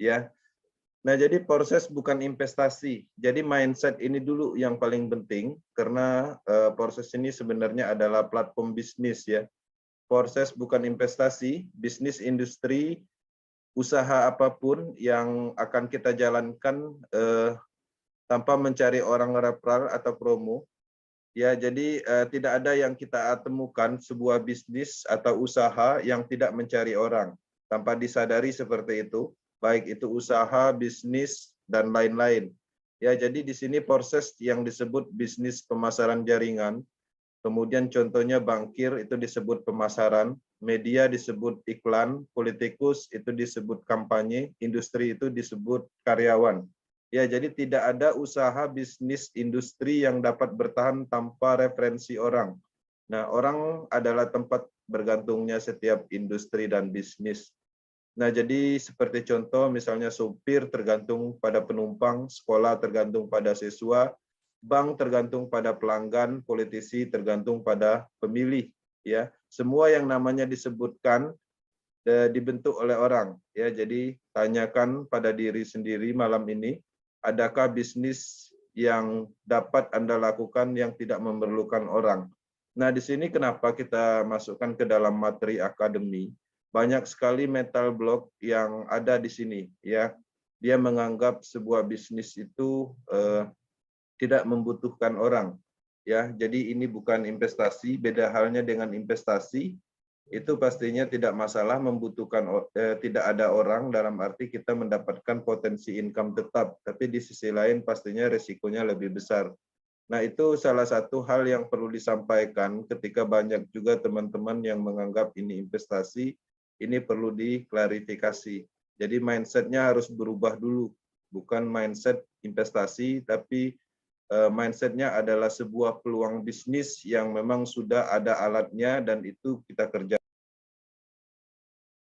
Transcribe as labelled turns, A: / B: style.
A: ya. Nah, jadi proses bukan investasi. Jadi mindset ini dulu yang paling penting karena proses ini sebenarnya adalah platform bisnis ya. Proses bukan investasi, bisnis industri, usaha apapun yang akan kita jalankan tanpa mencari orang referral atau promo. Ya, jadi tidak ada yang kita temukan sebuah bisnis atau usaha yang tidak mencari orang tanpa disadari seperti itu. Baik itu usaha, bisnis, dan lain-lain. Ya, jadi di sini proses yang disebut bisnis pemasaran jaringan, kemudian contohnya bankir itu disebut pemasaran, media disebut iklan, politikus itu disebut kampanye, industri itu disebut karyawan. Ya, jadi tidak ada usaha bisnis industri yang dapat bertahan tanpa referensi orang. Nah, orang adalah tempat bergantungnya setiap industri dan bisnis. Nah, jadi seperti contoh misalnya supir tergantung pada penumpang, sekolah tergantung pada siswa, bank tergantung pada pelanggan, politisi tergantung pada pemilih, ya. Semua yang namanya disebutkan dibentuk oleh orang, ya. Jadi tanyakan pada diri sendiri malam ini, adakah bisnis yang dapat Anda lakukan yang tidak memerlukan orang? Nah, di sini kenapa kita masukkan ke dalam materi akademi? Banyak sekali mental block yang ada di sini, ya. Dia menganggap sebuah bisnis itu tidak membutuhkan orang, ya. Jadi ini bukan investasi, beda halnya dengan investasi. Itu pastinya tidak masalah membutuhkan tidak ada orang dalam arti kita mendapatkan potensi income tetap, tapi di sisi lain pastinya risikonya lebih besar. Nah, itu salah satu hal yang perlu disampaikan ketika banyak juga teman-teman yang menganggap ini investasi. Ini perlu diklarifikasi. Jadi mindsetnya harus berubah dulu, bukan mindset investasi, tapi mindsetnya adalah sebuah peluang bisnis yang memang sudah ada alatnya dan itu kita kerjakan.